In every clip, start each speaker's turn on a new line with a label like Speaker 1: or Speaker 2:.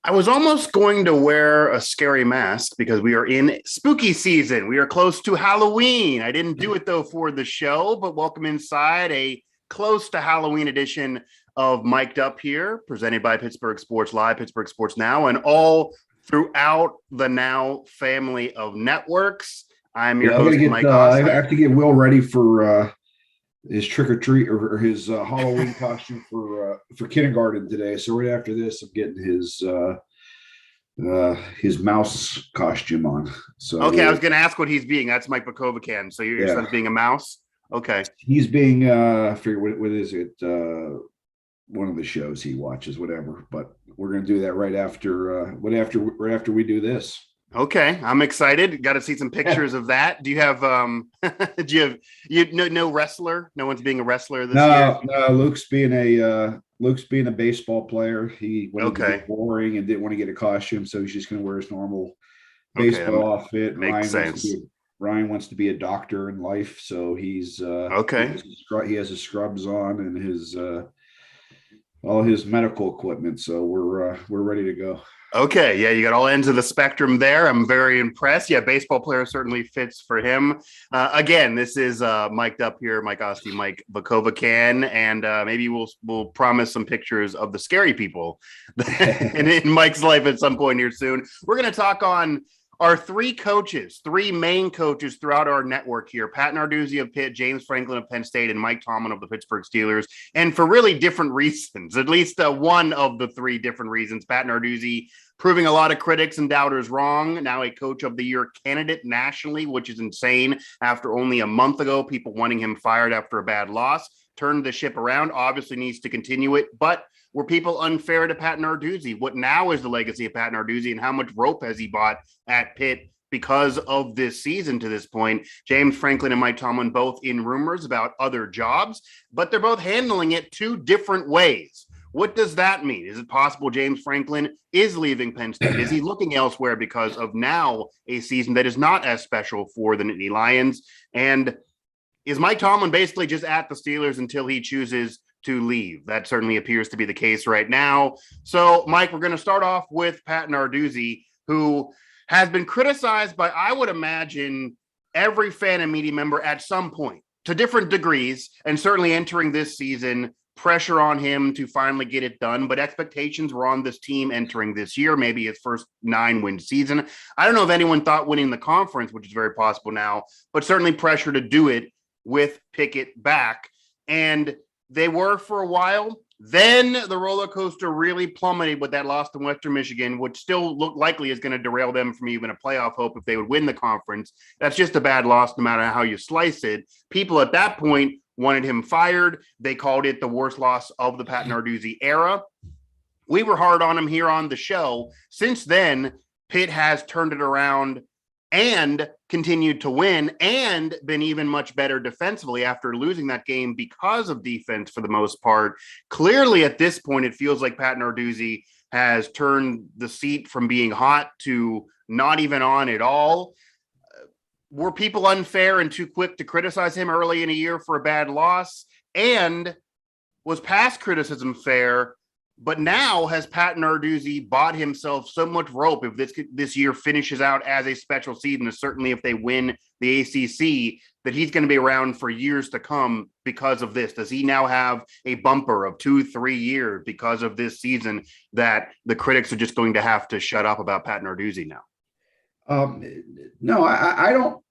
Speaker 1: I was almost going to wear a scary mask because we are in spooky season. We are close to Halloween. I didn't do it though for the show, but welcome inside a close to Halloween edition of Mic'd Up here, presented by Pittsburgh Sports Live, Pittsburgh Sports Now, and all throughout the Now family of networks. I'm your
Speaker 2: Yeah, I gotta
Speaker 1: host,
Speaker 2: get.
Speaker 1: Mike
Speaker 2: I
Speaker 1: Osti.
Speaker 2: have to get Will ready for his trick or treat or his Halloween costume for kindergarten today. So right after this, I'm getting his mouse costume on.
Speaker 1: Okay, I
Speaker 2: So
Speaker 1: was going to ask what he's being. That's Mike Vukovcan. So your
Speaker 2: yeah,
Speaker 1: son's being a mouse? Okay.
Speaker 2: he's being I figure what is it? One of the shows he watches, whatever. But we're gonna do that right after we do this.
Speaker 1: Okay, I'm excited. Got to see some
Speaker 2: Yeah.
Speaker 1: pictures of that. Do you have do you no wrestler? No one's being a wrestler this year.
Speaker 2: No, Luke's being a baseball player. He wanted to
Speaker 1: Okay.
Speaker 2: get boring and didn't want to get a costume, so he's just going to wear his normal
Speaker 1: Okay, that
Speaker 2: baseball outfit.
Speaker 1: makes sense.
Speaker 2: Ryan wants to be a doctor in life, so
Speaker 1: Okay.
Speaker 2: he has his scrubs on and his all his medical equipment. So we're ready to go.
Speaker 1: Okay, yeah, you got all ends of the spectrum there. I'm very impressed. Yeah, baseball player certainly fits for him. Again, this is mic'd up here, Mike Asti, Mike Vukovcan, and maybe we'll promise some pictures of the scary people in Mike's life at some point here soon. We're going to talk on our three main coaches throughout our network here: Pat Narduzzi of Pitt, James Franklin of Penn State, and Mike Tomlin of the Pittsburgh Steelers. And for really different reasons, at least one of the three different reasons. Pat Narduzzi proving a lot of critics and doubters wrong. Now a Coach of the Year candidate nationally, which is insane. After only a month ago, people wanting him fired after a bad loss. Turned the ship around, obviously needs to continue it, but were people unfair to Pat Narduzzi? What now is the legacy of Pat Narduzzi, and how much rope has he bought at Pitt because of this season to this point? James Franklin and Mike Tomlin both in rumors about other jobs, but they're both handling it two different ways. What does that mean? Is it possible James Franklin is leaving Penn State? Is he looking elsewhere because of now a season that is not as special for the Nittany Lions? And is Mike Tomlin basically just at the Steelers until he chooses to leave? That certainly appears to be the case right now. So, Mike, we're going to start off with Pat Narduzzi, who has been criticized by, I would imagine, every fan and media member at some point to different degrees, and certainly entering this season, pressure on him to finally get it done. But expectations were on this team entering this year, maybe his first 9-win season. I don't know if anyone thought winning the conference, which is very possible now, but certainly pressure to do it with Pickett back. And they were for a while. Then the roller coaster really plummeted with that loss to Western Michigan, which still looked likely is going to derail them from even a playoff hope if they would win the conference. That's just a bad loss no matter how you slice it. People at that point wanted him fired. They called it the worst loss of the Pat Narduzzi era. We were hard on him here on the show. Since then, Pitt has turned it around and continued to win and been even much better defensively after losing that game because of defense for the most part. Clearly, at this point, it feels like Pat Narduzzi has turned the seat from being hot to not even on at all. Were people unfair and too quick to criticize him early in a year for a bad loss? And was past criticism fair? But now has Pat Narduzzi bought himself so much rope if this year finishes out as a special season, and certainly if they win the ACC, that he's going to be around for years to come because of this? Does he now have a bumper of 2-3 years because of this season that the critics are just going to have to shut up about Pat Narduzzi now?
Speaker 2: No, I don't.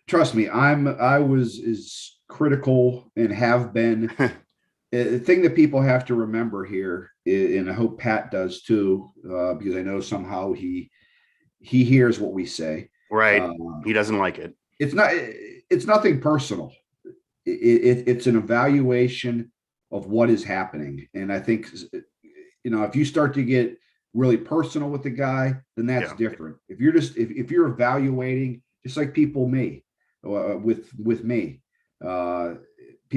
Speaker 2: Trust me, I was as critical and have been. The thing that people have to remember here, and I hope Pat does too, because I know somehow he hears what we say.
Speaker 1: Right. He doesn't like it.
Speaker 2: It's nothing personal. It's an evaluation of what is happening. And I think, if you start to get really personal with the guy, then that's different. If you're if you're evaluating, just like people with me,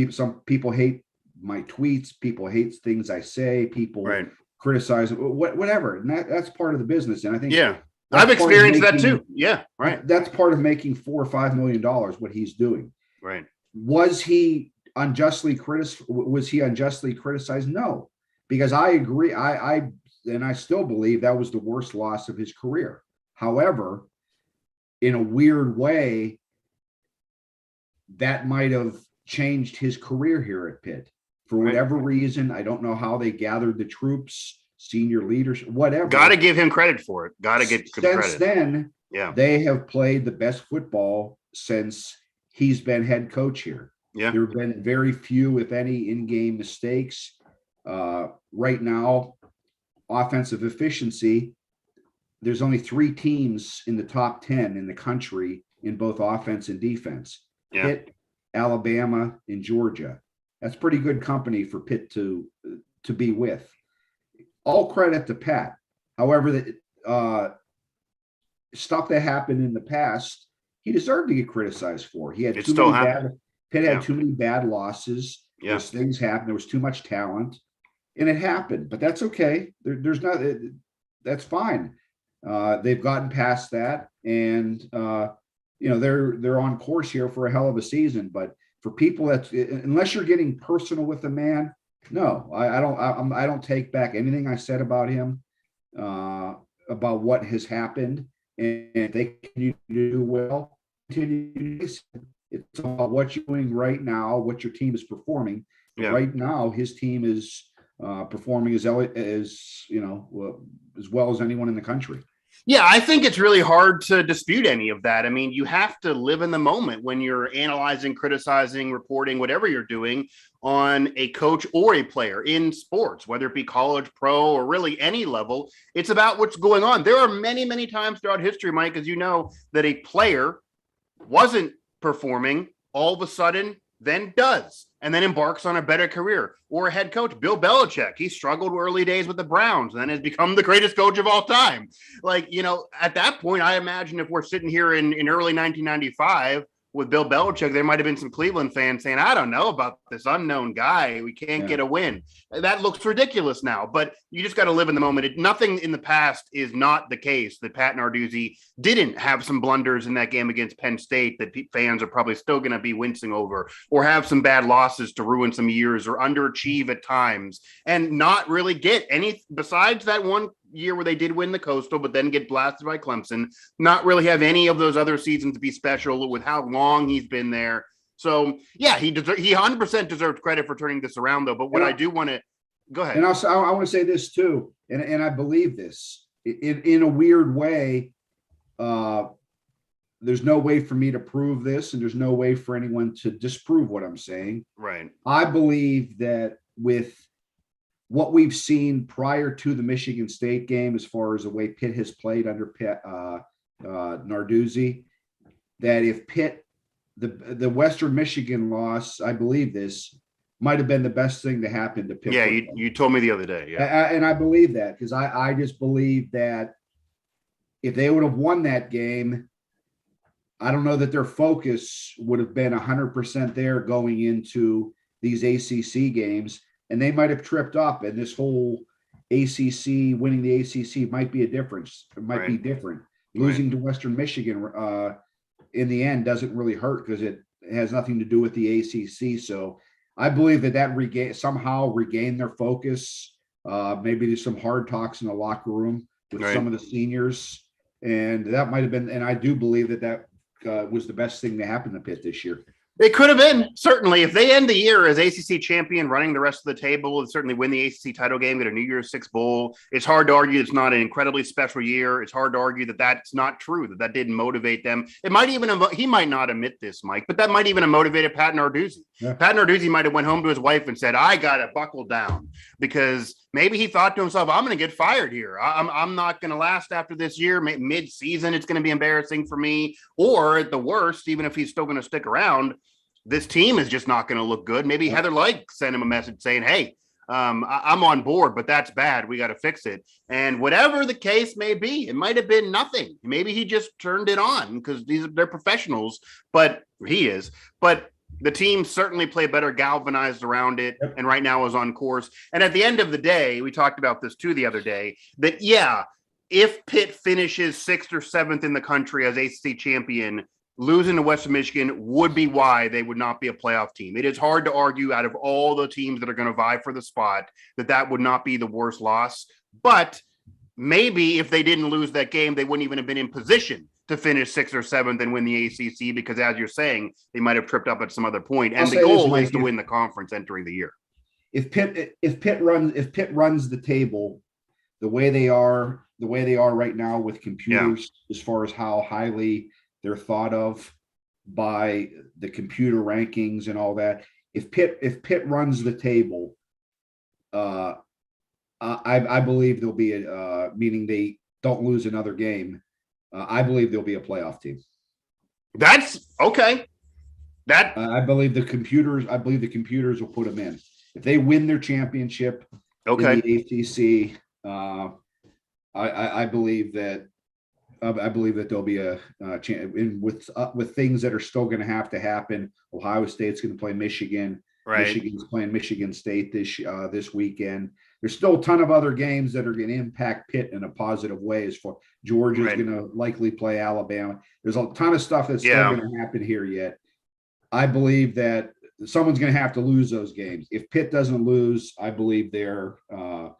Speaker 2: some people hate my tweets, people hate things I say, people criticize whatever, and that's part of the business. And I think
Speaker 1: I've experienced that too. Yeah, right.
Speaker 2: That's part of making $4 or $5 million what he's doing.
Speaker 1: Right.
Speaker 2: Was he unjustly criticized? No, because I agree. I and I still believe that was the worst loss of his career. However, in a weird way, that might have changed his career here at Pitt for whatever reason. I don't know how they gathered the troops, senior leadership, whatever.
Speaker 1: Got to give him credit for it. Got to get credit.
Speaker 2: Since then, they have played the best football since he's been head coach here.
Speaker 1: Yeah.
Speaker 2: There have been very few, if any, in-game mistakes. Right now, offensive efficiency, there's only 3 teams in the top 10 in the country in both offense and defense. Pitt, Alabama, and Georgia. That's pretty good company for Pitt to be with. All credit to Pat. However, the stuff that happened in the past, he deserved to get criticized for. He had Pitt had too many bad losses. Those things happened. There was too much talent, and it happened. But that's okay. That's fine. They've gotten past that, and they're on course here for a hell of a season. But for people unless you're getting personal with the man, no, I don't take back anything I said about him, about what has happened, and if they continue to do well, it's about what you're doing right now, what your team is performing. Right now, his team is performing as well as anyone in the country.
Speaker 1: Yeah, I think it's really hard to dispute any of that. I mean, you have to live in the moment when you're analyzing, criticizing, reporting, whatever you're doing on a coach or a player in sports, whether it be college, pro, or really any level. It's about what's going on. There are many, many times throughout history, Mike, as you know, that a player wasn't performing, all of a sudden then does, and then embarks on a better career. Or a head coach, Bill Belichick, he struggled early days with the Browns and then has become the greatest coach of all time. At that point, I imagine if we're sitting here in early 1995 with Bill Belichick, there might have been some Cleveland fans saying, I don't know about this unknown guy. We can't get a win. That looks ridiculous now, but you just got to live in the moment. Nothing in the past is not the case that Pat Narduzzi didn't have some blunders in that game against Penn State that fans are probably still going to be wincing over, or have some bad losses to ruin some years, or underachieve at times and not really get any, besides that one year where they did win the Coastal, but then get blasted by Clemson, not really have any of those other seasons be special with how long he's been there. So yeah, he 100% deserves credit for turning this around though. But what I do want to go ahead.
Speaker 2: And also, I want to say this too. And I believe this in a weird way. There's no way for me to prove this, and there's no way for anyone to disprove what I'm saying.
Speaker 1: Right.
Speaker 2: I believe that with what we've seen prior to the Michigan State game, as far as the way Pitt has played under Narduzzi, that if Pitt, the Western Michigan loss, I believe this might have been the best thing to happen to Pitt.
Speaker 1: Yeah, you told me the other day. Yeah,
Speaker 2: and I believe that because I just believe that if they would have won that game, I don't know that their focus would have been 100% there going into these ACC games. And they might have tripped up, and this whole ACC, winning the ACC might be a difference. It might be different. Losing to Western Michigan in the end doesn't really hurt because it has nothing to do with the ACC. So I believe that somehow regained their focus. Maybe there's some hard talks in the locker room with some of the seniors, and that might have been. And I do believe that was the best thing to happen to Pitt this year.
Speaker 1: It could have been, certainly. If they end the year as ACC champion, running the rest of the table, and certainly win the ACC title game, get a New Year's Six bowl, it's hard to argue it's not an incredibly special year. It's hard to argue that that's not true, that didn't motivate them. It might even he might not admit this, Mike, but that might even have motivated Pat Narduzzi. Yeah. Pat Narduzzi might have went home to his wife and said, I got to buckle down, because maybe he thought to himself, I'm going to get fired here. I'm not going to last after this year. Mid-season, it's going to be embarrassing for me. Or at the worst, even if he's still going to stick around, this team is just not going to look good. Maybe Heather Lyke sent him a message saying, hey, I'm on board, but that's bad. We got to fix it. And whatever the case may be, it might have been nothing. Maybe he just turned it on because they're professionals, but he is. But the team certainly played better, galvanized around it, and right now is on course. And at the end of the day, we talked about this too the other day, that, if Pitt finishes 6th or 7th in the country as ACC champion, losing to Western Michigan would be why they would not be a playoff team. It is hard to argue out of all the teams that are going to vie for the spot that would not be the worst loss. But maybe if they didn't lose that game, they wouldn't even have been in position to finish 6th or 7th and win the ACC, because as you're saying, they might have tripped up at some other point. And the goal is to win the conference entering the year. If
Speaker 2: Pitt runs the table the way they are right now with computers, as far as how highly they're thought of by the computer rankings and all that. If Pitt runs the table, I believe there'll be meaning they don't lose another game. I believe there'll be a playoff team.
Speaker 1: That's okay.
Speaker 2: I believe the computers will put them in if they win their championship.
Speaker 1: Okay.
Speaker 2: In the ACC, I believe that there'll be a chance with things that are still going to happen. Ohio State's going to play Michigan.
Speaker 1: Right.
Speaker 2: Michigan's playing Michigan State this weekend. There's still a ton of other games that are going to impact Pitt in a positive way. As far Georgia's going to likely play Alabama. There's a ton of stuff that's still going to happen here yet. I believe that someone's going to have to lose those games. If Pitt doesn't lose, I believe they're going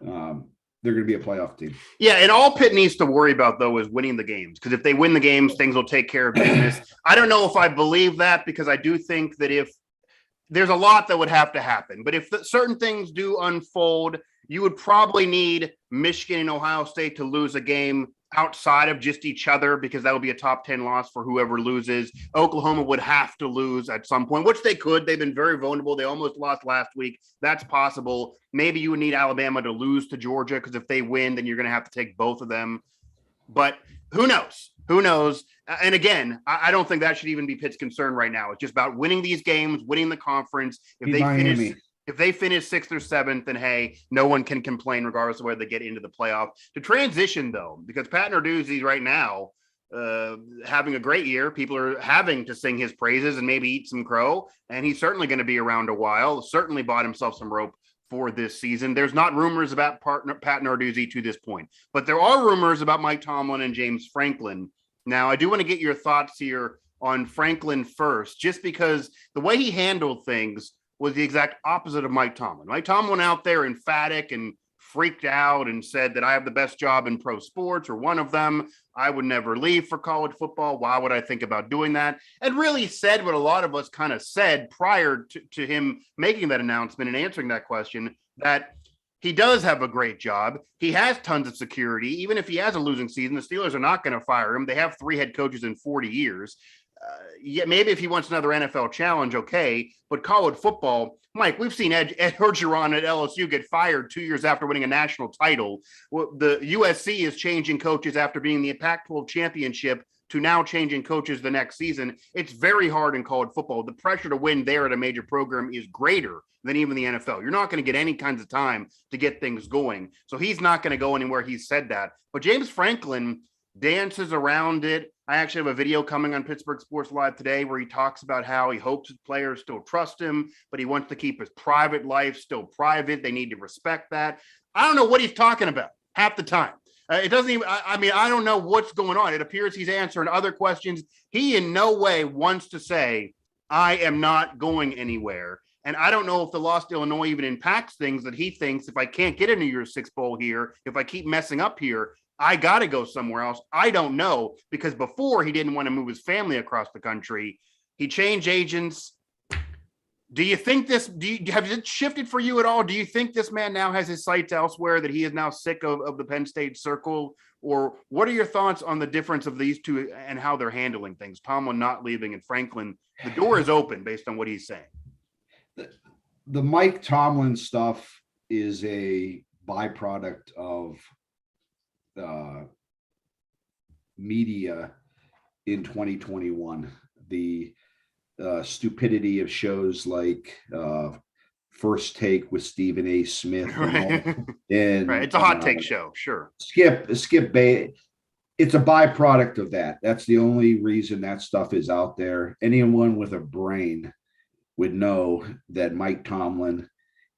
Speaker 2: to be a playoff team.
Speaker 1: Yeah, and all Pitt needs to worry about, though, is winning the games. Because if they win the games, things will take care of business. I don't know if I believe that, because I do think that if there's a lot that would have to happen. But if certain things do unfold, you would probably need Michigan and Ohio State to lose a game outside of just each other, because that would be a top 10 loss for whoever loses. Oklahoma would have to lose at some point, which they could. They've been very vulnerable. They almost lost last week. That's possible. Maybe you would need Alabama to lose to Georgia, because if they win, then you're going to have to take both of them. But who knows? Who knows? And again, I don't think that should even be Pitt's concern right now. It's just about winning these games, winning the conference. If they finish 6th or 7th, then hey, no one can complain regardless of whether they get into the playoff. To transition, though, because Pat Narduzzi right now having a great year. People are having to sing his praises and maybe eat some crow, and he's certainly going to be around a while. Certainly bought himself some rope for this season. There's not rumors about Pat Narduzzi to this point, but there are rumors about Mike Tomlin and James Franklin. Now, I do want to get your thoughts here on Franklin first, just because the way he handled things was the exact opposite of Mike Tomlin. Mike Tomlin went out there emphatic and freaked out and said that I have the best job in pro sports, or one of them. I would never leave for college football. Why would I think about doing that? And really said what a lot of us kind of said prior to him making that announcement and answering that question, that he does have a great job. He has tons of security. Even if he has a losing season, the Steelers are not going to fire him. They have 3 head coaches in 40 years. Yeah, maybe if he wants another NFL challenge, okay. But college football, Mike, we've seen Ed Orgeron at LSU get fired 2 years after winning a national title. The USC is changing coaches after being the Pac-12 championship to now changing coaches the next season. It's very hard in college football. The pressure to win there at a major program is greater than even the NFL. You're not going to get any kinds of time to get things going. So he's not going to go anywhere. He said that. But James Franklin dances around it. I actually have a video coming on Pittsburgh Sports Live today where he talks about how he hopes his players still trust him, but he wants to keep his private life still private. They need to respect that. I don't know what he's talking about half the time. It doesn't even, I don't know what's going on. It appears he's answering other questions. He in no way wants to say, I am not going anywhere. And I don't know if the loss to Illinois even impacts things, that he thinks if I can't get a New Year's Six bowl here, if I keep messing up here, I got to go somewhere else. I don't know, because before he didn't want to move his family across the country. He changed agents. Do you think have it shifted for you at all? Do you think this man now has his sights elsewhere, that he is now sick of the Penn State circle? Or what are your thoughts on the difference of these two and how they're handling things? Tomlin not leaving and Franklin, the door is open based on what he's saying.
Speaker 2: The Mike Tomlin stuff is a byproduct of media in 2021. The stupidity of shows like First Take with Stephen A. Smith, and
Speaker 1: right. It's a hot take show, sure.
Speaker 2: Skip Bay. It's a byproduct of that. That's the only reason that stuff is out there. Anyone with a brain would know that Mike Tomlin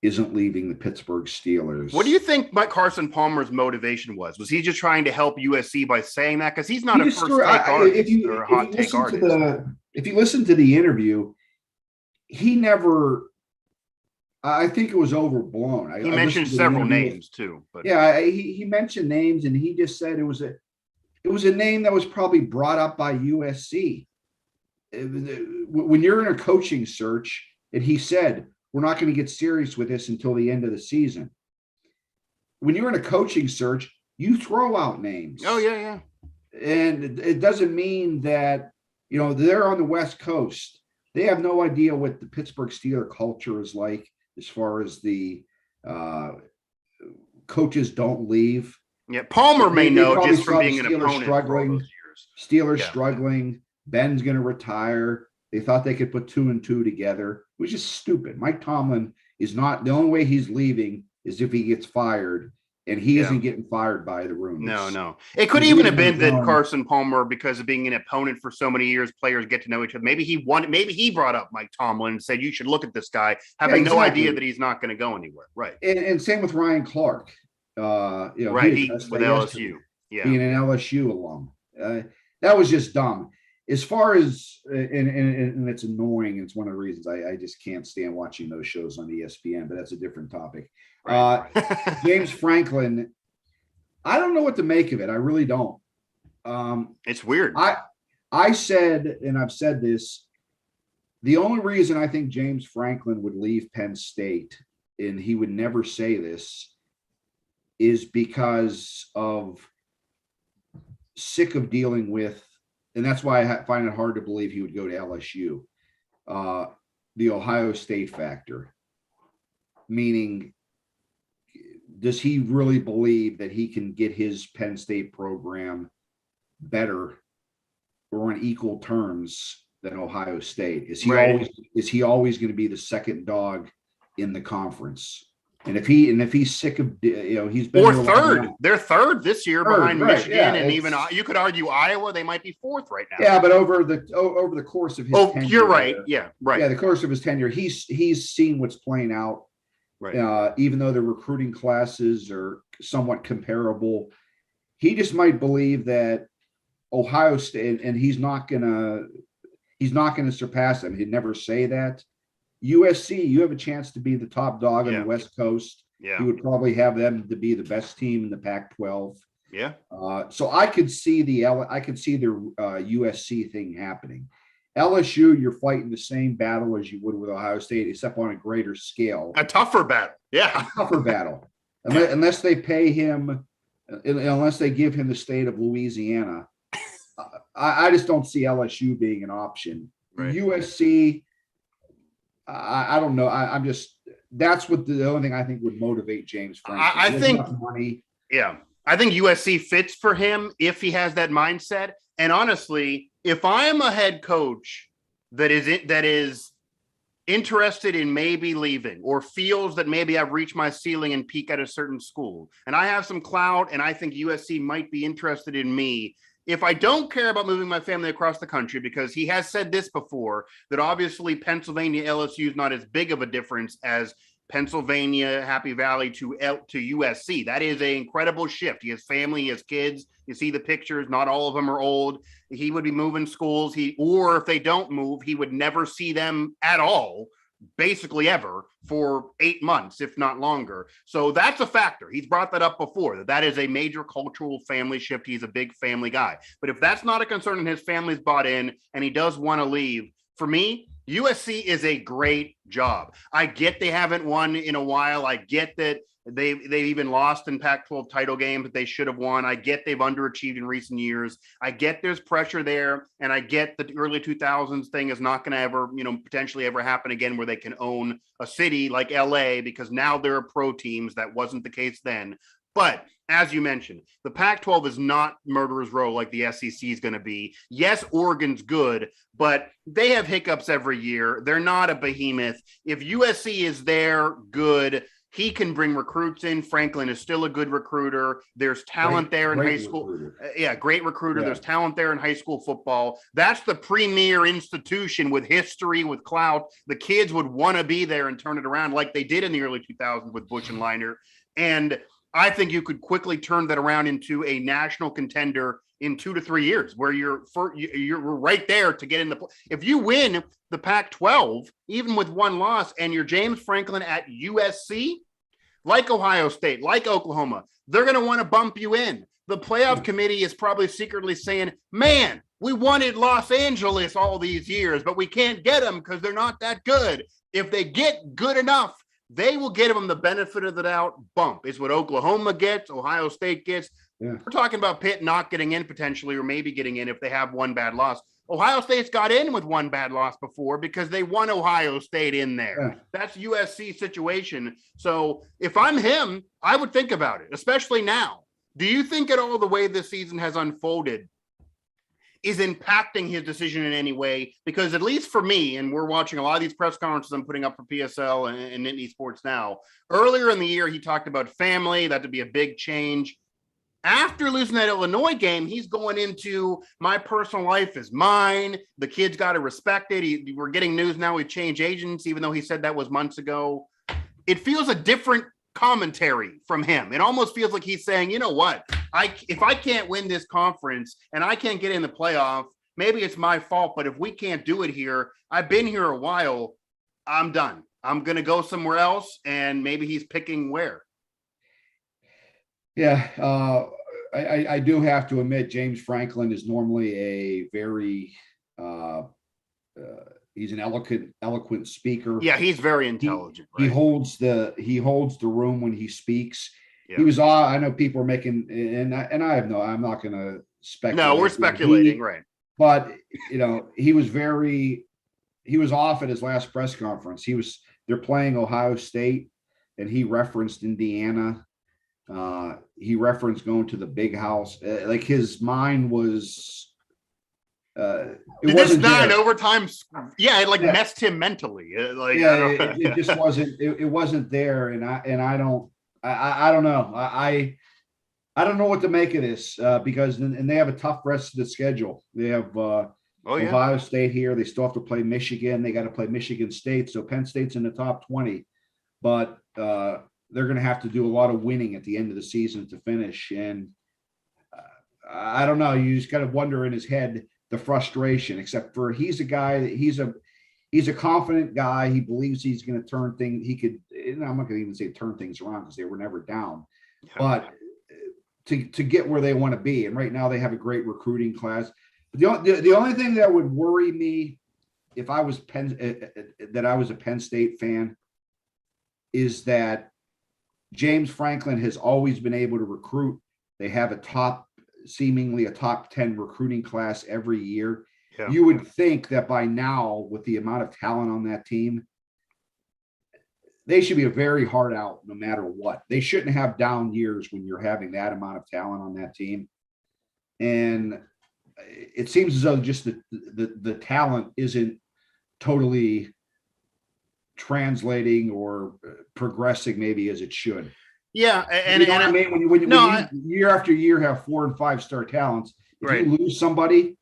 Speaker 2: isn't leaving the Pittsburgh Steelers.
Speaker 1: What do you think Mike Carson Palmer's motivation was? Was he just trying to help USC by saying that? Because he's not a first take artist or a hot take artist.
Speaker 2: If you listen to the interview, he never. I think it was overblown.
Speaker 1: He mentioned several names too, but
Speaker 2: yeah, he mentioned names, and he just said it was a name that was probably brought up by USC. When you're in a coaching search, and he said, we're not going to get serious with this until the end of the season. When you're in a coaching search, you throw out names.
Speaker 1: Oh, yeah.
Speaker 2: And it doesn't mean that, they're on the West Coast. They have no idea what the Pittsburgh Steeler culture is like as far as the coaches don't leave.
Speaker 1: Yeah, Palmer may know just from being an opponent
Speaker 2: struggling,
Speaker 1: for all those years.
Speaker 2: Steelers struggling. Ben's going to retire. They thought they could put 2 and 2 together, which is stupid. Mike Tomlin is not, the only way he's leaving is if he gets fired, and he isn't getting fired by the rumors.
Speaker 1: No. It could even have been that Carson Palmer, because of being an opponent for so many years, players get to know each other. Maybe he brought up Mike Tomlin and said, you should look at this guy, having no idea that he's not going to go anywhere. Right.
Speaker 2: And same with Ryan Clark.
Speaker 1: Right. He with LSU. Yeah.
Speaker 2: Being an LSU alum. That was just dumb. As far as, and it's annoying, it's one of the reasons I just can't stand watching those shows on ESPN, but that's a different topic. Right. James Franklin, I don't know what to make of it. I really don't.
Speaker 1: It's weird.
Speaker 2: I said, and I've said this, the only reason I think James Franklin would leave Penn State, and he would never say this, is because of sick of dealing with, and that's why I find it hard to believe he would go to LSU. The Ohio State factor, meaning, does he really believe that he can get his Penn State program better or on equal terms than Ohio State? Is he always going to be the second dog in the conference? And if he's sick of, he's been
Speaker 1: or third, they're third this year behind Michigan, and even you could argue Iowa, they might be fourth right now.
Speaker 2: Yeah, but over the course of his tenure,
Speaker 1: you're right. Yeah, right.
Speaker 2: Yeah, the course of his tenure, he's seen what's playing out. Right. Even though the recruiting classes are somewhat comparable, he just might believe that Ohio State, and he's not gonna surpass them. He'd never say that. USC, you have a chance to be the top dog on the West Coast. Yeah. You would probably have them to be the best team in the Pac-12.
Speaker 1: Yeah.
Speaker 2: So I could see the USC thing happening. LSU, you're fighting the same battle as you would with Ohio State, except on a greater scale.
Speaker 1: A tougher battle. Yeah.
Speaker 2: A tougher battle. Unless they pay him, unless they give him the state of Louisiana. I just don't see LSU being an option. Right. USC, I don't know. I'm just, that's what the only thing I think would motivate James Franklin.
Speaker 1: I think money. Yeah. I think USC fits for him if he has that mindset. And honestly, if I am a head coach that is interested in maybe leaving, or feels that maybe I've reached my ceiling and peak at a certain school, and I have some clout and I think USC might be interested in me, if I don't care about moving my family across the country, because he has said this before, that obviously Pennsylvania LSU is not as big of a difference as Pennsylvania, Happy Valley to USC. That is an incredible shift. He has family, he has kids. You see the pictures. Not all of them are old. He would be moving schools. Or if they don't move, he would never see them at all, basically ever, for 8 months, if not longer. So that's a factor. He's brought that up before, that is a major cultural family shift. He's a big family guy. But if that's not a concern and his family's bought in and he does want to leave, for me, USC is a great job. I get they haven't won in a while. I get that they've even lost in Pac-12 title games that they should have won. I get they've underachieved in recent years. I get there's pressure there, and I get that the early 2000s thing is not going to ever, potentially ever happen again, where they can own a city like LA, because now there are pro teams. That wasn't the case then. But as you mentioned, the Pac-12 is not murderer's row like the SEC is going to be. Yes, Oregon's good, but they have hiccups every year. They're not a behemoth. If USC is there, good. He can bring recruits in. Franklin is still a good recruiter. There's talent there in high school. Great recruiter. Yeah. There's talent there in high school football. That's the premier institution with history, with clout. The kids would want to be there and turn it around like they did in the early 2000s with Bush and Liner. And I think you could quickly turn that around into a national contender in 2 to 3 years, where you're right there to get in the. If you win the Pac-12, even with one loss, and you're James Franklin at USC, like Ohio State, like Oklahoma, they're going to want to bump you in. The playoff committee is probably secretly saying, "Man, we wanted Los Angeles all these years, but we can't get them because they're not that good. If they get good enough, they will get them the benefit of the doubt bump." It's what Oklahoma gets, Ohio State gets. Yeah. We're talking about Pitt not getting in potentially, or maybe getting in if they have one bad loss. Ohio State's got in with one bad loss before because they won Ohio State in there. Yeah. That's USC situation. So if I'm him, I would think about it, especially now. Do you think at all the way this season has unfolded is impacting his decision in any way? Because at least for me, and we're watching a lot of these press conferences I'm putting up for PSL and Nittany Sports now, earlier in the year, he talked about family. That would be a big change. After losing that Illinois game, he's going into my personal life is mine. The kid's got to respect it. We're getting news now we changed agents, even though he said that was months ago. It feels a different commentary from him. It almost feels like he's saying, you know what? If I can't win this conference and I can't get in the playoff, maybe it's my fault. But if we can't do it here, I've been here a while. I'm done. I'm going to go somewhere else. And maybe he's picking where.
Speaker 2: Yeah, I do have to admit, James Franklin is normally a very he's an eloquent speaker.
Speaker 1: Yeah, he's very intelligent.
Speaker 2: He holds the room when he speaks. Yeah. He was I know people are making and I'm not going to speculate.
Speaker 1: No, we're speculating, right?
Speaker 2: But he was off at his last press conference. They're playing Ohio State, and he referenced Indiana. He referenced going to the big house. Like his mind was. It wasn't
Speaker 1: an overtime. Yeah, it messed him mentally.
Speaker 2: It just wasn't. It wasn't there, and I don't know. I don't know what to make of this because they have a tough rest of the schedule. They have Ohio State here. They still have to play Michigan. They got to play Michigan State. So Penn State's in the top 20, but. They're going to have to do a lot of winning at the end of the season to finish. And I don't know. You just kind of wonder in his head, the frustration, except for he's a guy that he's a confident guy. He believes he's going to turn things. He could, and I'm not going to even say turn things around because they were never down, but to get where they want to be. And right now they have a great recruiting class. The only thing that would worry me if I was a Penn State fan is that James Franklin has always been able to recruit. They have seemingly a top 10 recruiting class every year. Yeah. You would think that by now, with the amount of talent on that team, they should be a very hard out no matter what. They shouldn't have down years when you're having that amount of talent on that team. And it seems as though just the talent isn't totally translating or progressing maybe as it should.
Speaker 1: Yeah, and
Speaker 2: I mean, when you year after year have 4 and 5 star talents, if you lose somebody,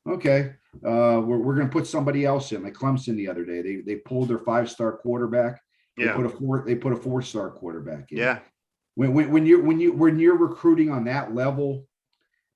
Speaker 2: okay, we're going to put somebody else in. Like Clemson the other day, they pulled their 5-star quarterback. They put a 4-star quarterback in.
Speaker 1: Yeah.
Speaker 2: When you're recruiting on that level,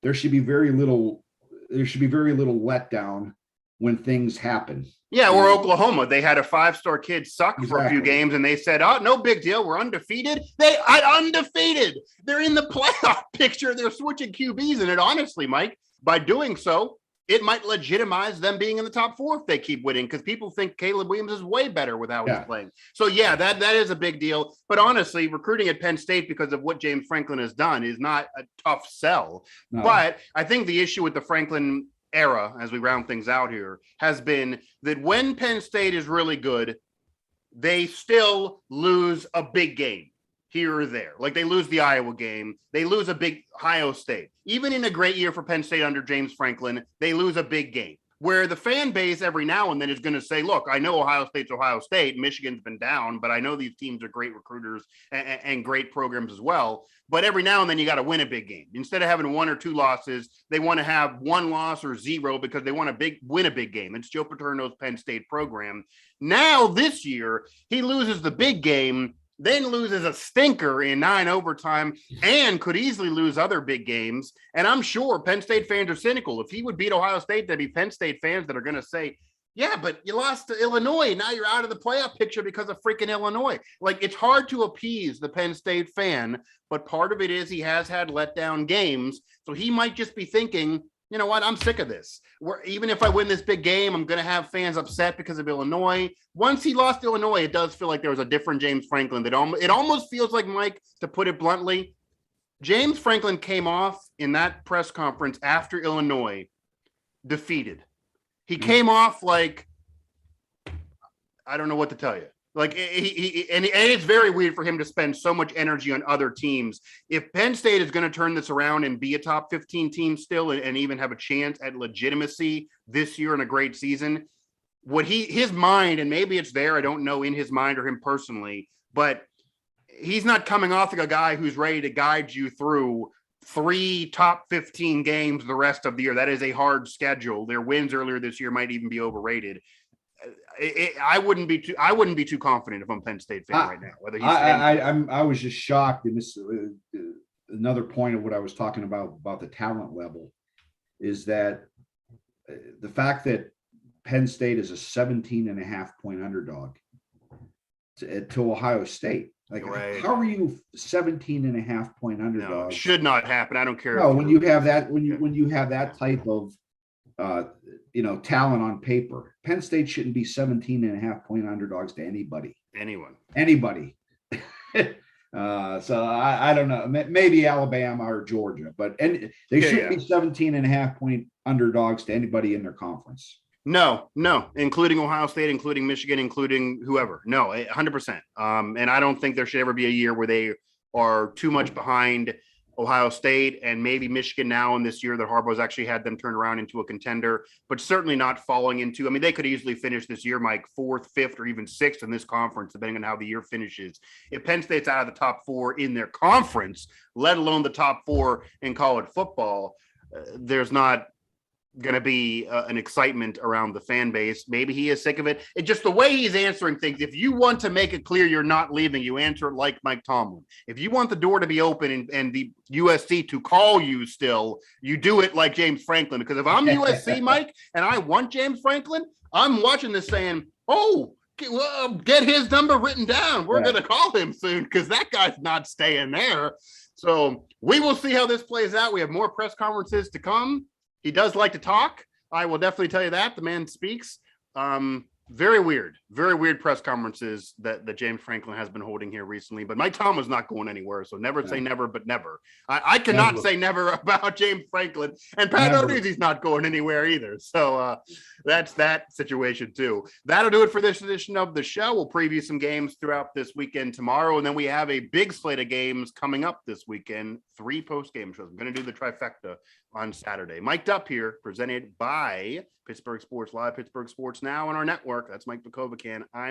Speaker 2: there should be very little letdown when things happen.
Speaker 1: Yeah, or Oklahoma. They had a 5-star kid suck for a few games, and they said, "Oh, no big deal. We're undefeated." They are undefeated. They're in the playoff picture. They're switching QBs, and honestly, Mike, by doing so, it might legitimize them being in the top 4 if they keep winning, because people think Caleb Williams is way better with how he's playing. So, that is a big deal. But honestly, recruiting at Penn State because of what James Franklin has done is not a tough sell. No. But I think the issue with the Franklin era, as we round things out here, has been that when Penn State is really good, they still lose a big game here or there. Like they lose the Iowa game, they lose a big Ohio State. Even in a great year for Penn State under James Franklin, they lose a big game. where the fan base every now and then is going to say, look, I know Ohio State's Ohio State, Michigan's been down, but I know these teams are great recruiters and great programs as well. But every now and then you got to win a big game. Instead of having 1 or 2 losses, they want to have 1 loss or 0 because they want to win a big game. It's Joe Paterno's Penn State program. Now this year, he loses the big game, then loses a stinker in 9 overtime, and could easily lose other big games. And I'm sure Penn State fans are cynical. If he would beat Ohio State, there'd be Penn State fans that are going to say, yeah, but you lost to Illinois. Now you're out of the playoff picture because of freaking Illinois. Like, it's hard to appease the Penn State fan, but part of it is he has had letdown games. So he might just be thinking, you know what? I'm sick of this. Even if I win this big game, I'm going to have fans upset because of Illinois. Once he lost Illinois, it does feel like there was a different James Franklin. It almost feels like, Mike, to put it bluntly, James Franklin came off in that press conference after Illinois defeated. He came off like, I don't know what to tell you. Like, and it's very weird for him to spend so much energy on other teams. If Penn State is going to turn this around and be a top 15 team still and even have a chance at legitimacy this year in a great season, his mind, and maybe it's there, I don't know in his mind or him personally, but he's not coming off like a guy who's ready to guide you through 3 top 15 games the rest of the year. That is a hard schedule. Their wins earlier this year might even be overrated. I wouldn't be too confident if I'm Penn State fan right now. Whether
Speaker 2: I was just shocked, and this another point of what I was talking about the talent level is that the fact that Penn State is a 17.5-point underdog to Ohio State. Like, right. How are you 17.5-point underdog?
Speaker 1: No, it should not happen. I don't care.
Speaker 2: No, when you have that type of talent on paper, Penn State shouldn't be 17.5-point underdogs to anybody. Anybody. So I don't know. Maybe Alabama or Georgia, but they shouldn't be 17.5-point underdogs to anybody in their conference.
Speaker 1: No, including Ohio State, including Michigan, including whoever. No, 100%. And I don't think there should ever be a year where they are too much behind Ohio State and maybe Michigan now in this year that Harbaugh's actually had them turned around into a contender, but certainly not falling into, I mean, they could easily finish this year, Mike, 4th, 5th, or even 6th in this conference, depending on how the year finishes. If Penn State's out of the top 4 in their conference, let alone the top 4 in college football, there's not going to be an excitement around the fan base. Maybe he is sick of it. It's just the way he's answering things. If you want to make it clear you're not leaving, you answer it like Mike Tomlin. If you want the door to be open and the USC to call you still, you do it like James Franklin. Because if I'm USC, Mike, and I want James Franklin, I'm watching this saying, get his number written down. We're going to call him soon because that guy's not staying there. So we will see how this plays out. We have more press conferences to come. He does like to talk. I will definitely tell you that. The man speaks. Very weird press conferences that James Franklin has been holding here recently. But Mike Tomlin's not going anywhere. So never say never, but never. I cannot say never about James Franklin. And Pat Narduzzi's not going anywhere either. So that's that situation too. That'll do it for this edition of the show. We'll preview some games throughout this weekend tomorrow. And then we have a big slate of games coming up this weekend. 3 post-game shows. I'm going to do the trifecta on Saturday. Mic'd Up here, presented by Pittsburgh Sports Live, Pittsburgh Sports Now, on our network. That's Mike Vukovcan.